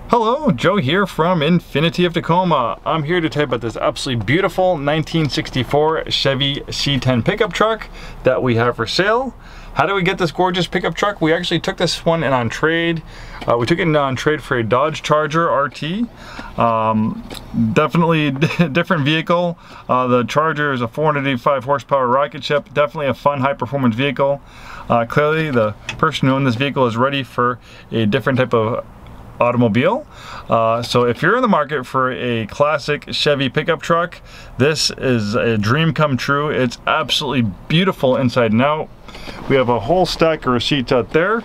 Hello, Joe here from Infinity of Tacoma. I'm here to tell you about this absolutely beautiful 1964 Chevy C10 pickup truck that we have for sale. How did we get this gorgeous pickup truck? We actually took this one in on trade. We took it in on trade for a Dodge Charger RT. Definitely different vehicle. The Charger is a 485 horsepower rocket ship. Definitely a fun, high-performance vehicle. Clearly, the person who owned this vehicle is ready for a different type of automobile. So if you're in the market for a classic Chevy pickup truck, this is a dream come true. It's absolutely beautiful inside and out. We have a whole stack of receipts out there.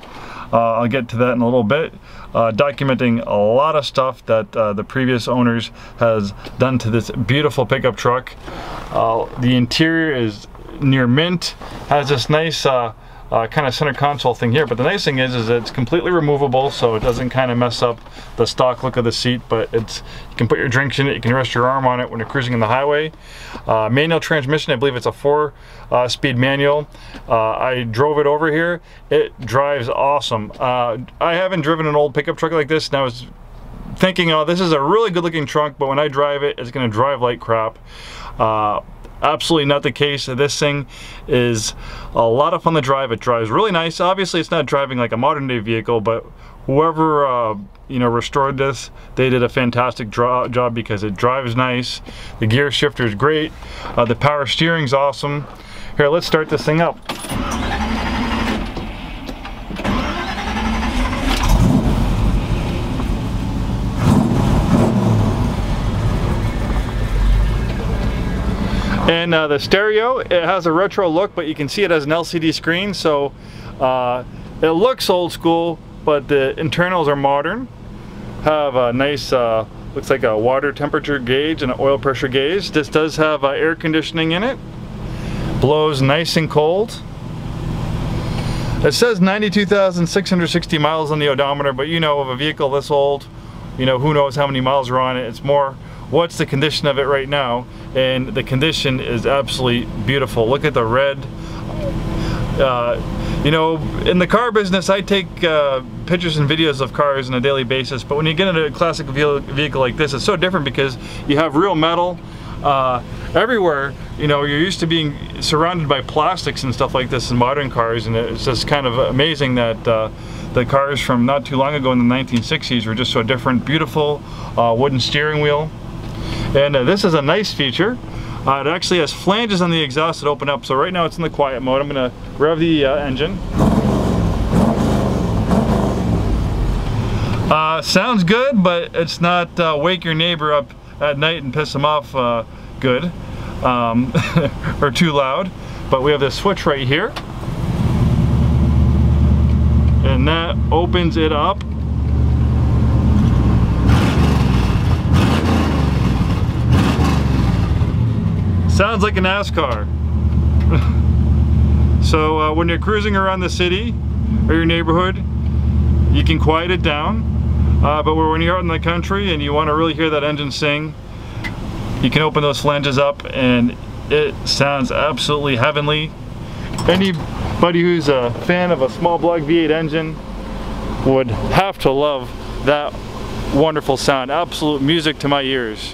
I'll get to that in a little bit, documenting a lot of stuff that the previous owners has done to this beautiful pickup truck. The interior is near mint, has this nice kind of center console thing here, but the nice thing is it's completely removable, so it doesn't kind of mess up the stock look of the seat. But you can put your drinks in it, you can rest your arm on it when you're cruising in the highway. Manual transmission, I believe it's a 4-speed manual. I drove it over here. It drives awesome. I haven't driven an old pickup truck like this, and I was thinking, oh, this is a really good looking trunk, but when I drive it, it's going to drive like crap. Absolutely not the case. This thing is a lot of fun to drive. It drives really nice. Obviously, it's not driving like a modern day vehicle, but whoever restored this, they did a fantastic job because it drives nice. The gear shifter is great. The power steering's awesome. Here, let's start this thing up. And the stereo, it has a retro look, but you can see it has an LCD screen, so it looks old school, but the internals are modern. Have a nice, looks like a water temperature gauge and an oil pressure gauge. This does have air conditioning in it. Blows nice and cold. It says 92,660 miles on the odometer, but of a vehicle this old, who knows how many miles are on it. It's more, what's the condition of it right now? And the condition is absolutely beautiful. Look at the red. In the car business, I take pictures and videos of cars on a daily basis, but when you get into a classic vehicle like this, it's so different because you have real metal everywhere. You're used to being surrounded by plastics and stuff like this in modern cars, and it's just kind of amazing that the cars from not too long ago in the 1960s were just so different. Beautiful wooden steering wheel. And this is a nice feature. It actually has flanges on the exhaust that open up, so right now it's in the quiet mode. I'm going to rev the engine. Sounds good, but it's not wake your neighbor up at night and piss him off good, or too loud. But we have this switch right here, and that opens it up. Sounds like a NASCAR. So when you're cruising around the city or your neighborhood, you can quiet it down. But when you're out in the country and you want to really hear that engine sing, you can open those flanges up and it sounds absolutely heavenly. Anybody who's a fan of a small block V8 engine would have to love that wonderful sound. Absolute music to my ears.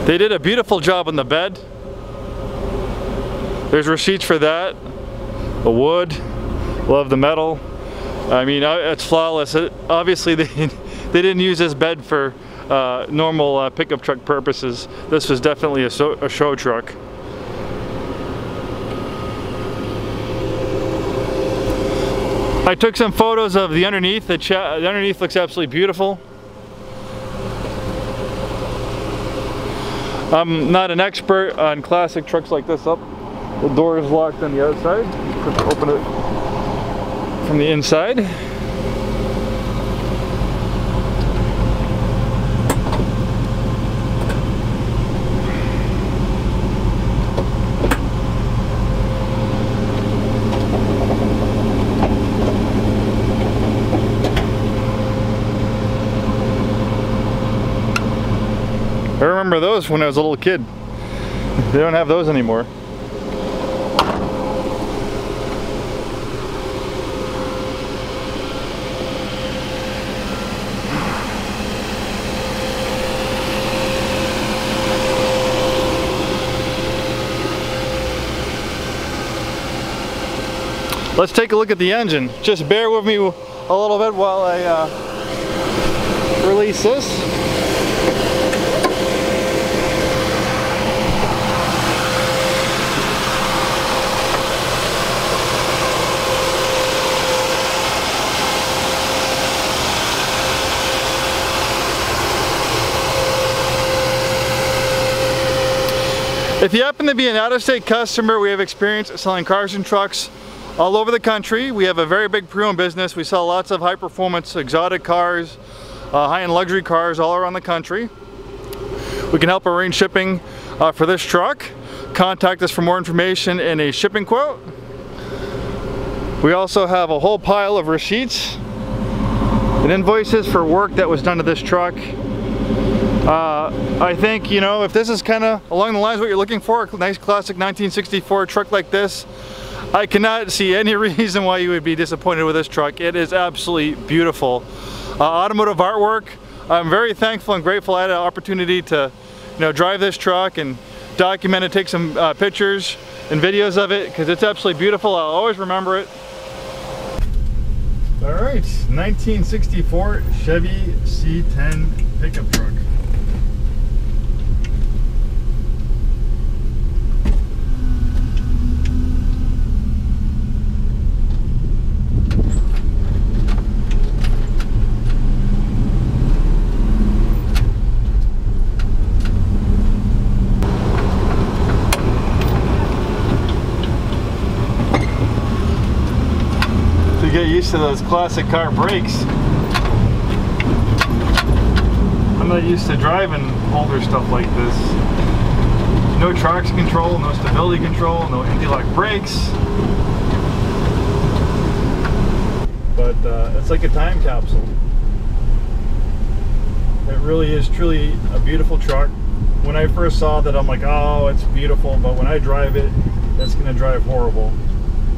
They did a beautiful job on the bed. There's receipts for that. The wood, love the metal. I mean, it's flawless. Obviously, they didn't use this bed for normal pickup truck purposes. This was definitely a show truck. I took some photos of the underneath. The underneath looks absolutely beautiful. I'm not an expert on classic trucks like this. Up, the door is locked on the outside. Open it from the inside. remember those when I was a little kid. They don't have those anymore. Let's take a look at the engine. Just bear with me a little bit while I release this. If you happen to be an out-of-state customer, we have experience selling cars and trucks all over the country. We have a very big pre-owned business. We sell lots of high-performance exotic cars, high-end luxury cars all around the country. We can help arrange shipping for this truck. Contact us for more information and a shipping quote. We also have a whole pile of receipts and invoices for work that was done to this truck. I think, you know, if this is kind of along the lines of what you're looking for, a nice classic 1964 truck like this, I cannot see any reason why you would be disappointed with this truck. It is absolutely beautiful. Automotive artwork. I'm very thankful and grateful I had an opportunity to, you know, drive this truck and document it, take some pictures and videos of it, because it's absolutely beautiful. I'll always remember it. All right, 1964 Chevy C10 pickup truck. Get used to those classic car brakes. I'm not used to driving older stuff like this. No traction control, no stability control, no anti-lock brakes. But it's like a time capsule. It really is truly a beautiful truck. When I first saw that, I'm like, oh, it's beautiful, but when I drive it, it's gonna drive horrible.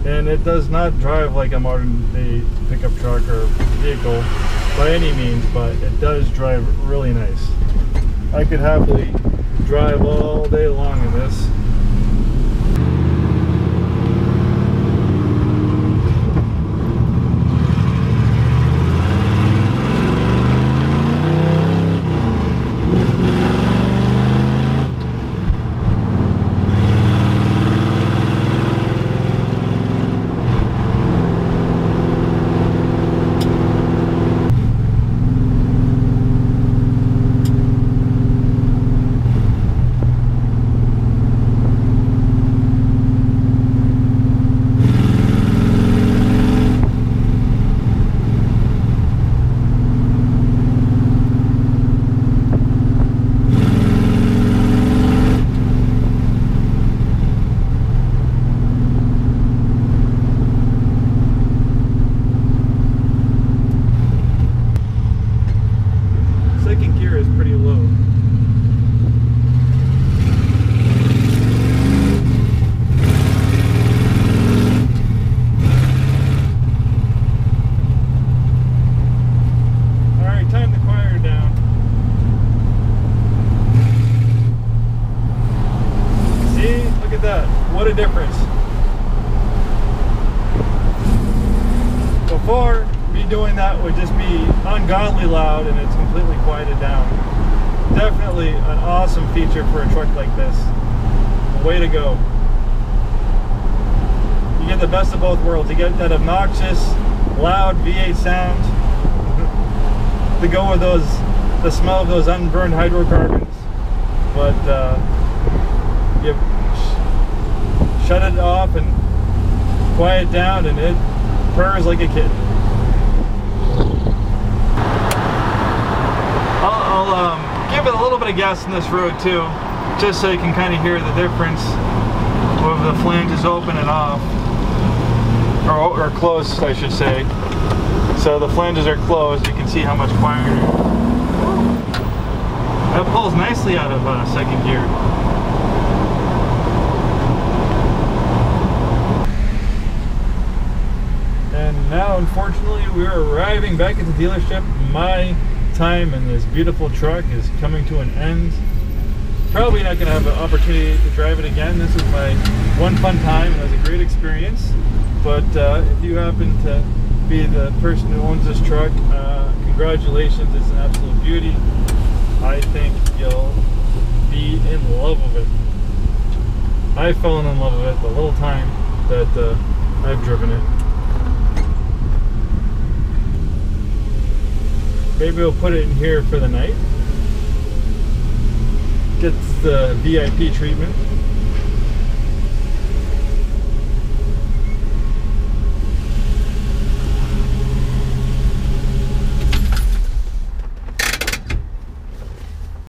And it does not drive like a modern day pickup truck or vehicle by any means, but it does drive really nice. I could happily drive all day long in this. What a difference. Before, me doing that would just be ungodly loud, and it's completely quieted down. Definitely an awesome feature for a truck like this. Way to go. You get the best of both worlds. You get that obnoxious, loud V8 sound to go with those, the smell of those unburned hydrocarbons. But you shut it off and quiet down, and it purrs like a kid. I'll give it a little bit of gas in this road too, just so you can kind of hear the difference with the flanges open and off, or closed, I should say. So the flanges are closed. You can see how much quieter. That pulls nicely out of second gear. And now, unfortunately, we're arriving back at the dealership. My time in this beautiful truck is coming to an end. Probably not going to have an opportunity to drive it again. This was my one fun time, and it was a great experience. But if you happen to be the person who owns this truck, congratulations, it's an absolute beauty. I think you'll be in love with it. I've fallen in love with it the little time that I've driven it. Maybe we'll put it in here for the night. Gets the VIP treatment.